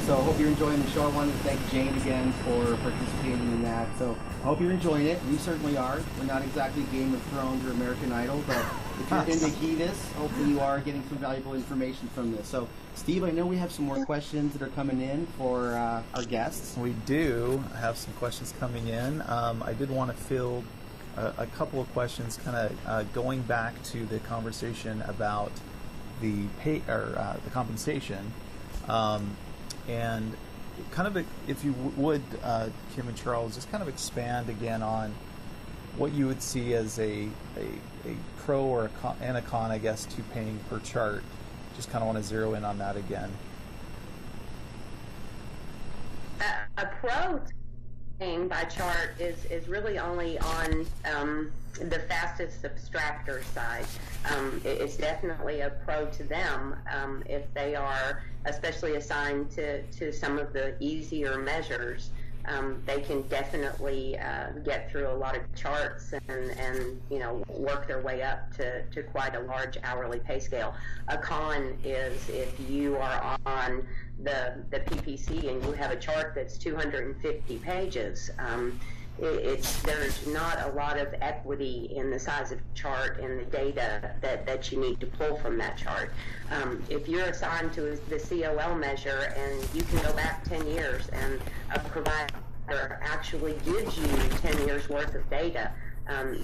So I hope you're enjoying the show. I wanted to thank Jane again for participating in that. So I hope you're enjoying it. We certainly are. We're not exactly Game of Thrones or American Idol, but if you're into HEDIS, hopefully you are getting some valuable information from this. So Steve, I know we have some more questions that are coming in for our guests. We do have some questions coming in. I did want to field a couple of questions, kind of going back to the conversation about the pay or the compensation, and kind of, if you would, Kim and Charles, just kind of expand again on what you would see as a pro or a con, I guess, to paying per chart. Just kind of want to zero in on that again. A pro paying by chart is really only on the fastest subtractor side. It's definitely a pro to them if they are especially assigned to some of the easier measures. They can definitely get through a lot of charts and work their way up to quite a large hourly pay scale. A con is if you are on the PPC and you have a chart that's 250 pages. There's not a lot of equity in the size of chart and the data that you need to pull from that chart. If you're assigned to the COL measure and you can go back 10 years and a provider actually gives you 10 years worth of data,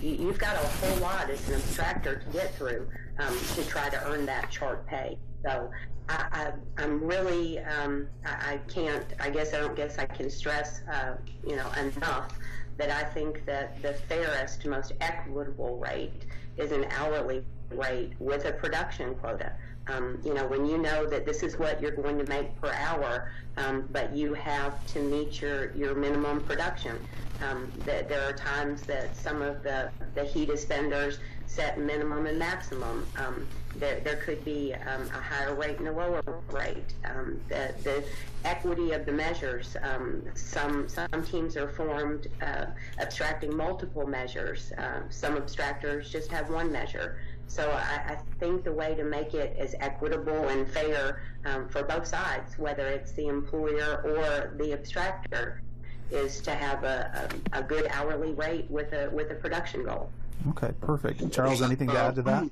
you've got a whole lot as an abstractor to get through to try to earn that chart pay. So I'm really, I don't guess I can stress, enough that I think that the fairest, most equitable rate is an hourly rate with a production quota. When you know that this is what you're going to make per hour, but you have to meet your minimum production. That there are times that some of the HEDIS vendors set minimum and maximum. There could be a higher rate and a lower rate. The equity of the measures, some teams are formed abstracting multiple measures. Some abstractors just have one measure. So I think the way to make it as equitable and fair for both sides, whether it's the employer or the abstractor, is to have a good hourly rate with a production goal. Okay, perfect. Charles, anything to add to that?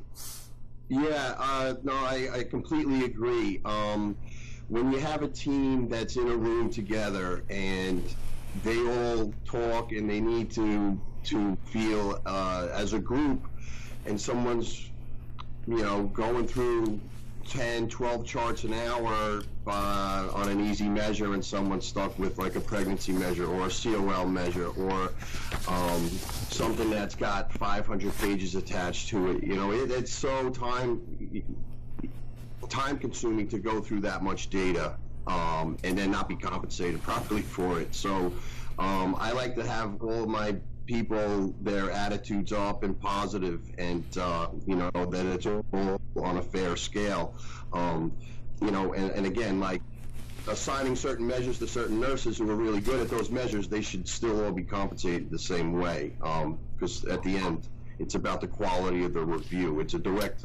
Yeah, no, I completely agree. When you have a team that's in a room together and they all talk and they need to feel as a group, and someone's going through 10, 12 charts an hour on an easy measure, and someone's stuck with like a pregnancy measure or a COL measure or something that's got 500 pages attached to it. It's so time consuming to go through that much data and then not be compensated properly for it. So I like to have all of my people, their attitudes up and positive, and that it's all on a fair scale. And again, like assigning certain measures to certain nurses who are really good at those measures, they should still all be compensated the same way, because at the end it's about the quality of the review. It's a direct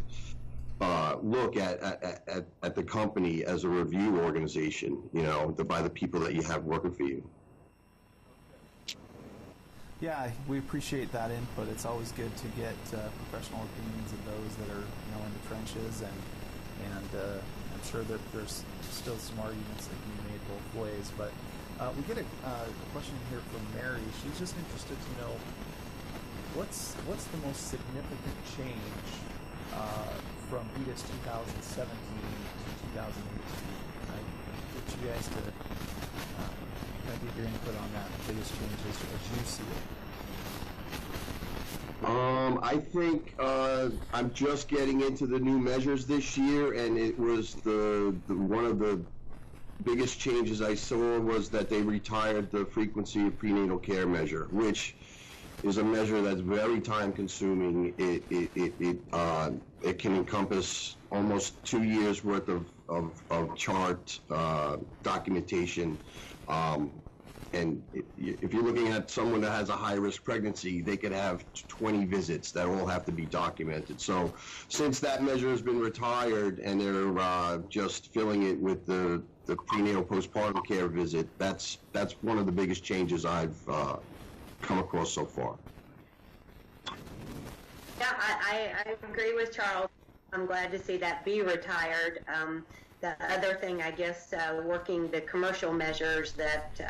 look at the company as a review organization, by the people that you have working for you. Yeah, we appreciate that input. It's always good to get professional opinions of those that are in the trenches, and I'm sure that there's still some arguments that can be made both ways. But we get a question here from Mary. She's just interested to know what's the most significant change from HEDIS 2017 to 2018. I get you guys to get your input on that, the biggest changes as you see it. I think I'm just getting into the new measures this year, and it was the one of the biggest changes I saw was that they retired the frequency of prenatal care measure, which is a measure that's very time consuming. It can encompass almost 2 years worth of chart documentation. And if you're looking at someone that has a high-risk pregnancy, they could have 20 visits that all have to be documented. So since that measure has been retired and they're just filling it with the prenatal postpartum care visit, that's one of the biggest changes I've come across so far. Yeah, I agree with Charles. I'm glad to see that be retired. The other thing, I guess, working the commercial measures that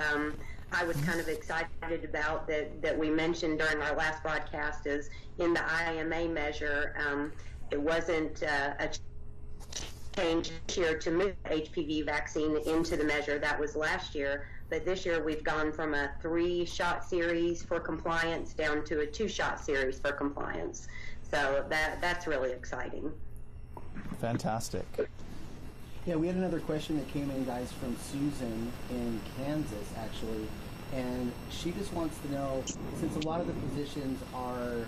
I was kind of excited about that we mentioned during our last broadcast is in the IMA measure, it wasn't a change this year to move HPV vaccine into the measure. That was last year. But this year we've gone from a 3-shot series for compliance down to a 2-shot series for compliance. So that's really exciting. Fantastic. Yeah, we had another question that came in, guys, from Susan in Kansas, actually. And she just wants to know, since a lot of the positions are,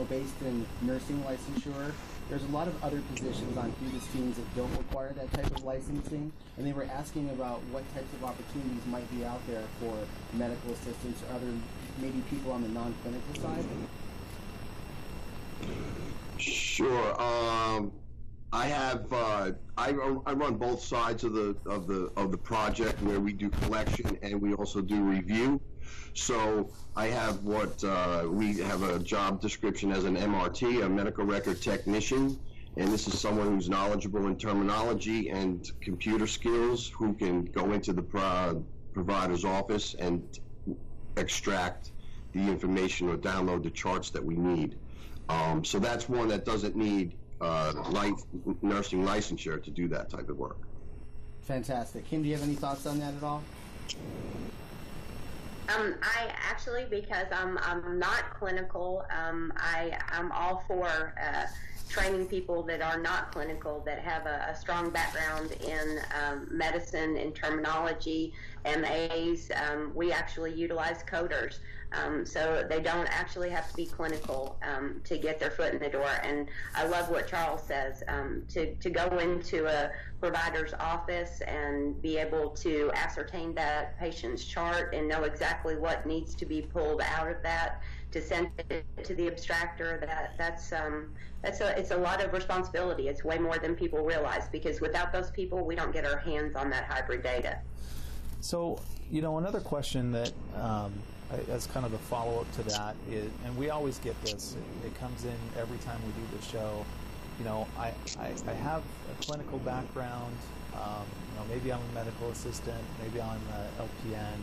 based in nursing licensure, there's a lot of other positions on HEDIS teams that don't require that type of licensing. And they were asking about what types of opportunities might be out there for medical assistants or other, maybe people on the non-clinical side. Sure. I have I run both sides of the project where we do collection and we also do review. So I have what we have a job description as an MRT, a medical record technician, and this is someone who's knowledgeable in terminology and computer skills who can go into the provider's office and extract the information or download the charts that we need. So that's one that doesn't need nursing licensure to do that type of work. Fantastic. Kim, do you have any thoughts on that at all? I actually, because I'm not clinical, I'm all for training people that are not clinical, that have a strong background in medicine and terminology, MAs. We actually utilize coders. So they don't actually have to be clinical to get their foot in the door. And I love what Charles says, to go into a provider's office and be able to ascertain that patient's chart and know exactly what needs to be pulled out of that to send it to the abstractor. It's a lot of responsibility. It's way more than people realize, because without those people, we don't get our hands on that hybrid data. So, another question that as kind of a follow-up to that is, and we always get this, it comes in every time we do the show, I have a clinical background, maybe I'm a medical assistant, maybe I'm an LPN.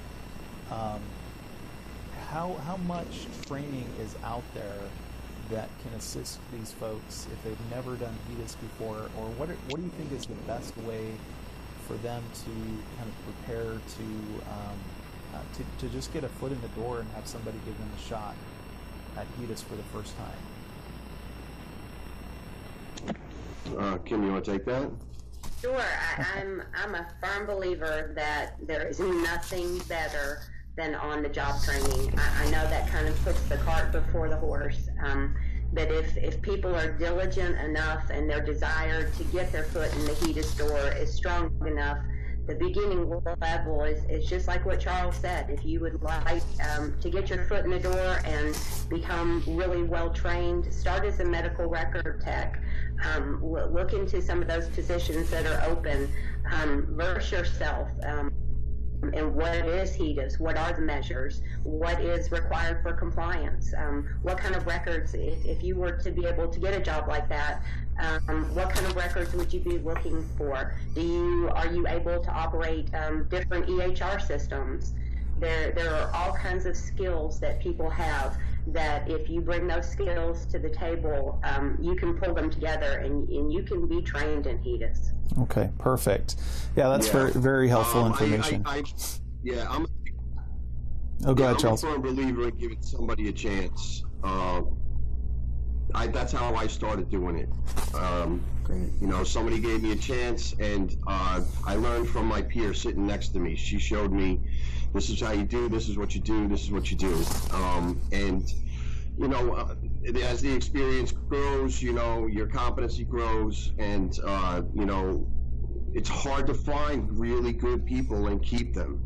How much training is out there that can assist these folks if they've never done HEDIS before, or what do you think is the best way for them to kind of prepare to just get a foot in the door and have somebody give them a shot at HEDIS for the first time? Kim, you want to take that? Sure. I'm a firm believer that there is nothing better than on-the-job training. I know that kind of puts the cart before the horse, but if people are diligent enough and their desire to get their foot in the HEDIS door is strong enough, the beginning level is just like what Charles said. If you would like to get your foot in the door and become really well trained, start as a medical record tech. Look into some of those positions that are open. Verse yourself. And what is HEDIS? What are the measures? What is required for compliance? What kind of records, if you were to be able to get a job like that, what kind of records would you be looking for? Are you able to operate different EHR systems? There are all kinds of skills that people have that if you bring those skills to the table, you can pull them together and you can be trained in HEDIS. Okay, perfect. Yeah, that's very, very helpful information. Go ahead, Charles. I'm a firm believer in giving somebody a chance. That's how I started doing it. Great. Somebody gave me a chance, and I learned from my peer sitting next to me. She showed me, this is how you do, this is what you do, this is what you do. As the experience grows, your competency grows, and, it's hard to find really good people and keep them.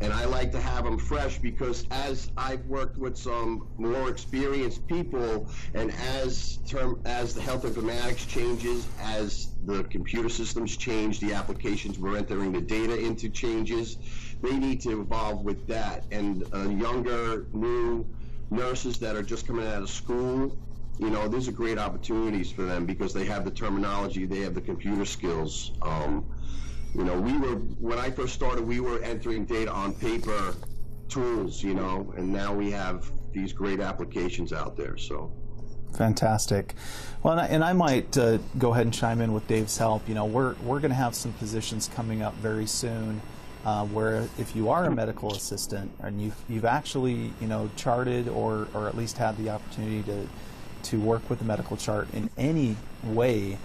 And I like to have them fresh, because as I've worked with some more experienced people, and as the health informatics changes, as the computer systems change, the applications we're entering the data into changes, they need to evolve with that. And younger, new nurses that are just coming out of school, you know, these are great opportunities for them because they have the terminology, they have the computer skills. You know, when I first started, we were entering data on paper tools, you know, and now we have these great applications out there, so. Fantastic. Well, and I might go ahead and chime in with Dave's help. You know, we're going to have some positions coming up very soon where if you are a medical assistant and you've actually, you know, charted or at least had the opportunity to work with the medical chart in any way,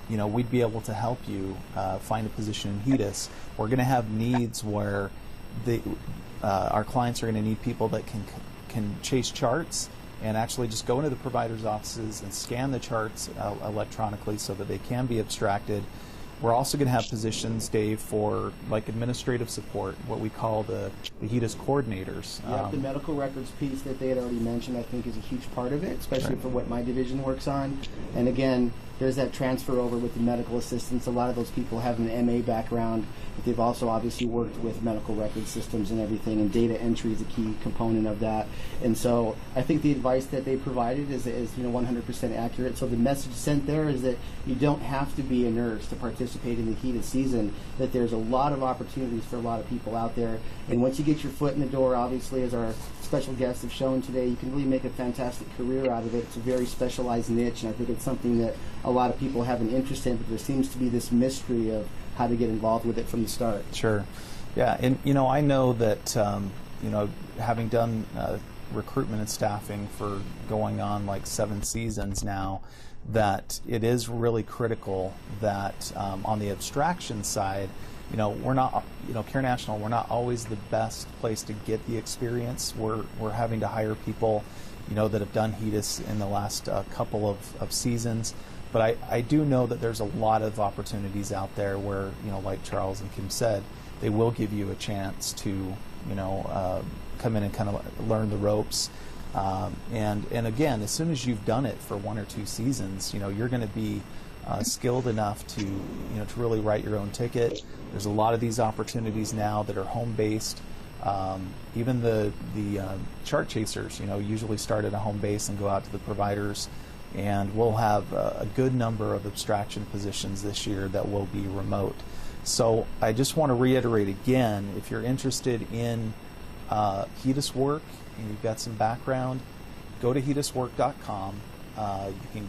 you know, we'd be able to help you find a position in HEDIS. We're going to have needs where our clients are going to need people that can chase charts and actually just go into the provider's offices and scan the charts electronically so that they can be abstracted. We're also going to have positions, Dave, for like administrative support, what we call the HEDIS coordinators. Yeah, the medical records piece that they had already mentioned, I think, is a huge part of it, especially for what my division works on. And again, there's that transfer over with the medical assistants. A lot of those people have an MA background, but they've also obviously worked with medical record systems and everything, and data entry is a key component of that. And so I think the advice that they provided is you know, 100% accurate. So the message sent there is that you don't have to be a nurse to participate in the HEDIS season, that there's a lot of opportunities for a lot of people out there. And once you get your foot in the door, obviously, as our special guests have shown today, you can really make a fantastic career out of it. It's a very specialized niche, and I think it's something that a lot of people have an interest in, but there seems to be this mystery of how to get involved with it from the start. Sure. Yeah, and you know, I know that you know, having done recruitment and staffing for going on like 7 seasons now, that it is really critical that on the abstraction side, you know, we're not, you know, CareNational, we're not always the best place to get the experience. We're having to hire people, you know, that have done HEDIS in the last couple of seasons. But I do know that there's a lot of opportunities out there where, you know, like Charles and Kim said, they will give you a chance to, you know, come in and kind of learn the ropes. And again, as soon as you've done it for 1 or 2 seasons, you know, you're going to be skilled enough to, you know, to really write your own ticket. There's a lot of these opportunities now that are home-based. Even the chart chasers, you know, usually start at a home base and go out to the providers. And we'll have a good number of abstraction positions this year that will be remote. So I just want to reiterate again, if you're interested in HEDIS work and you've got some background, go to HEDISwork.com. You can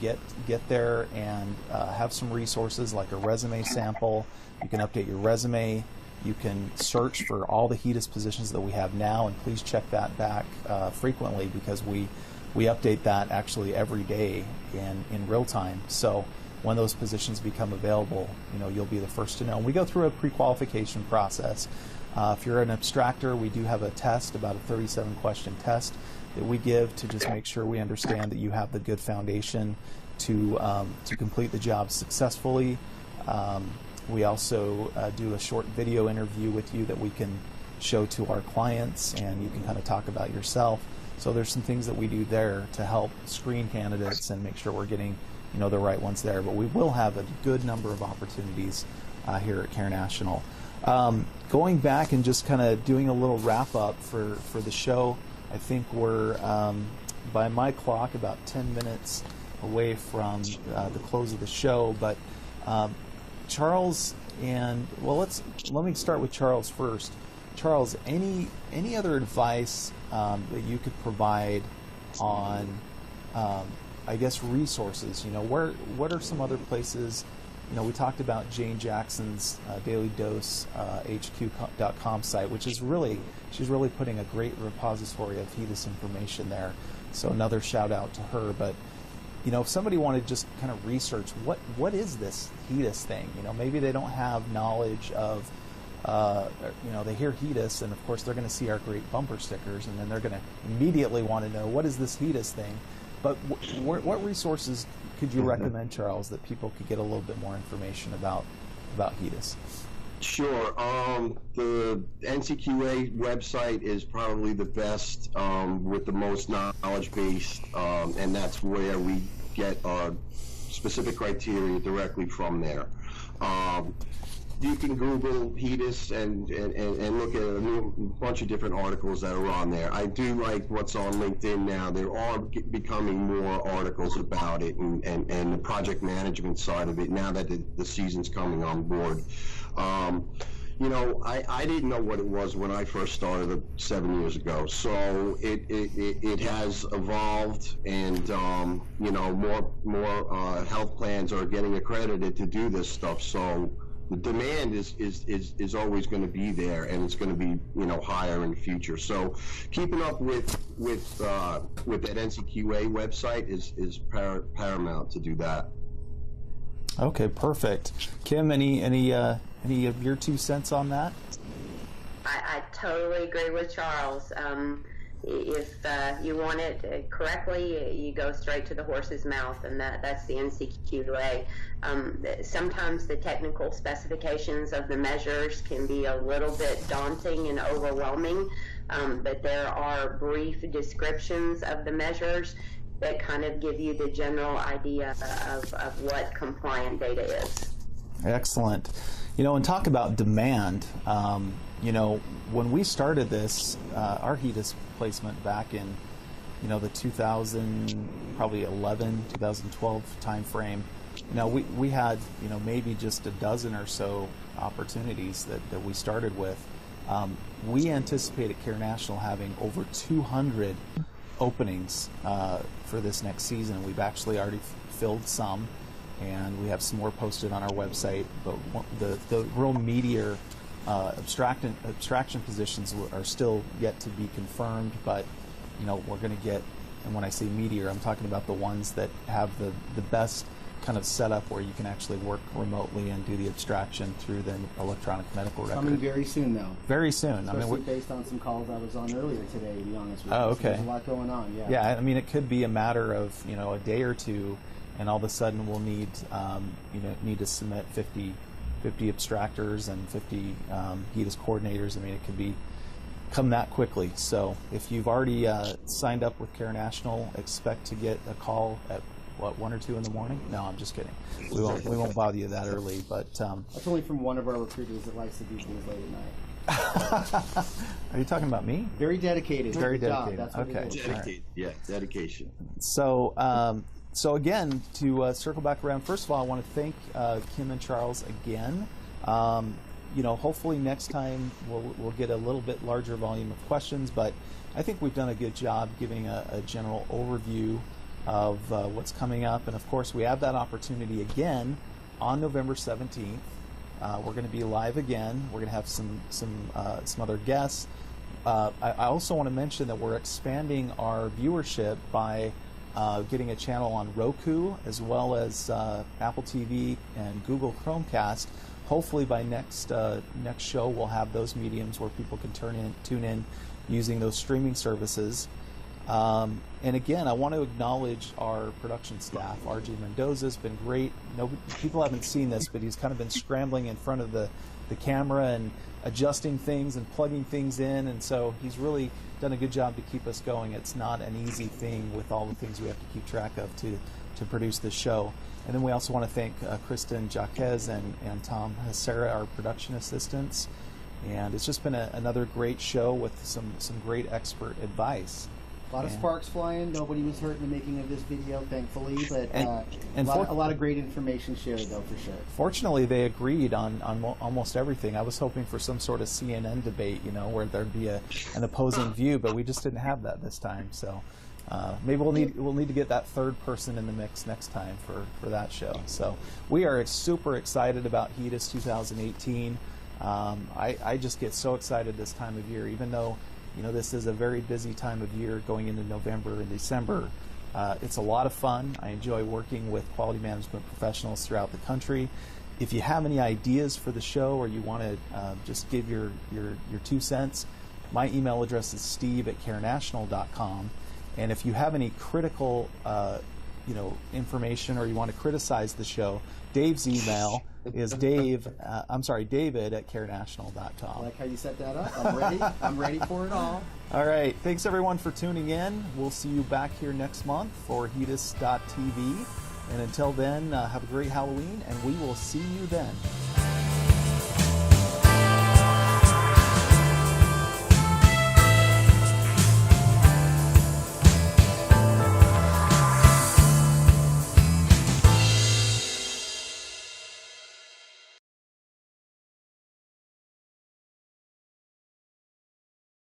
get there and have some resources like a resume sample. You can update your resume. You can search for all the HEDIS positions that we have now, and please check that back frequently, because we update that actually every day in real time. So when those positions become available, you know, you'll be the first to know. And we go through a pre-qualification process. If you're an abstractor, we do have a test, about a 37-question test that we give to just make sure we understand that you have the good foundation to complete the job successfully. We also do a short video interview with you that we can show to our clients, and you can kind of talk about yourself. So there's some things that we do there to help screen candidates and make sure we're getting, you know, the right ones there. But we will have a good number of opportunities here at CareNational. Going back and just kind of doing a little wrap up for the show, I think we're, by my clock, about 10 minutes away from the close of the show. But Charles and, well, let me start with Charles first. Charles, any other advice that you could provide on, I guess, resources? You know, what are some other places? You know, we talked about Jane Jackson's Daily Dose HQ.com site, which is really, she's really putting a great repository of HEDIS information there. So another shout out to her. But you know, if somebody wanted to just kind of research what is this HEDIS thing, you know, maybe they don't have knowledge of. You know, they hear HEDIS, and of course they're going to see our great bumper stickers, and then they're going to immediately want to know, what is this HEDIS thing? But what resources could you recommend, Charles, that people could get a little bit more information about HEDIS? Sure. The NCQA website is probably the best with the most knowledge base, and that's where we get our specific criteria directly from there. You can Google HEDIS and look at a bunch of different articles that are on there. I do like what's on LinkedIn now. There are becoming more articles about it and the project management side of it now that the season's coming on board. You know, I didn't know what it was when I first started 7 years ago. So it has evolved, and you know, more health plans are getting accredited to do this stuff. So the demand is always going to be there, and it's going to be, you know, higher in the future. So keeping up with that NCQA website is paramount to do that. Okay, perfect. Kim, any of your 2 cents on that? I totally agree with Charles. If you want it correctly, you go straight to the horse's mouth, and that's the NCQA. Sometimes the technical specifications of the measures can be a little bit daunting and overwhelming, but there are brief descriptions of the measures that kind of give you the general idea of what compliant data is. Excellent. You know, and talk about demand. You know, when we started this, our HEDIS placement back in, you know, the 2011, 2012 time frame, you know, we had, you know, maybe just a dozen or so opportunities that we started with. We anticipate at CareNational having over 200 openings for this next season. We've actually already filled some, and we have some more posted on our website. But the real meatier abstraction positions are still yet to be confirmed. But you know, we're going to get, and when I say meatier, I'm talking about the ones that have the best kind of setup where you can actually work remotely and do the abstraction through the electronic medical record. Coming very soon, though. Very soon. Especially I mean, based on some calls I was on earlier today, to be honest with you. Oh, So okay. there's a lot going on, yeah. Yeah, I mean, it could be a matter of, you know, a day or two, and all of a sudden we'll need, need to submit 50 abstractors and 50 HEDIS coordinators. I mean, it could come that quickly. So if you've already signed up with CareNational, expect to get a call at 1 or 2 in the morning? No, I'm just kidding. We won't bother you that early. But that's only from one of our recruiters that likes to do things late at night. Are you talking about me? Very dedicated. Very Good job. dedicated. That's what Okay. it is. Dedicated, Right. yeah, dedication. So, so again, to circle back around, first of all, I want to thank Kim and Charles again. You know, hopefully next time we'll get a little bit larger volume of questions, but I think we've done a good job giving a general overview of what's coming up. And of course, we have that opportunity again on November 17th. We're going to be live again. We're going to have some other guests. I also want to mention that we're expanding our viewership by getting a channel on Roku as well as Apple TV and Google Chromecast. Hopefully by next show we'll have those mediums where people can tune in using those streaming services. And again, I want to acknowledge our production staff. RJ Mendoza's been great. People haven't seen this, but he's kind of been scrambling in front of the camera and adjusting things and plugging things in, and so he's really done a good job to keep us going. It's not an easy thing with all the things we have to keep track of to produce this show. And then we also want to thank Kristen Jaquez and Tom Sarah, our production assistants. And it's just been another great show with some great expert advice. A lot of sparks flying. Nobody was hurt in the making of this video, thankfully, but a lot of great information shared, though, for sure. Fortunately, they agreed on almost everything. I was hoping for some sort of CNN debate, you know, where there'd be an opposing view, but we just didn't have that this time. So maybe we'll need to get that third person in the mix next time for that show. So we are super excited about HEDIS 2018. I just get so excited this time of year, even though, you know, this is a very busy time of year going into November and December. It's a lot of fun. I enjoy working with quality management professionals throughout the country. If you have any ideas for the show or you want to just give your 2 cents, my email address is steve@carenational.com. And if you have any critical information, or you want to criticize the show, Dave's email is David at I carenational.com. like how you set that up. I'm ready. I'm ready for it all. All right. Thanks, everyone, for tuning in. We'll see you back here next month for Heatus.tv. And until then, have a great Halloween, and we will see you then.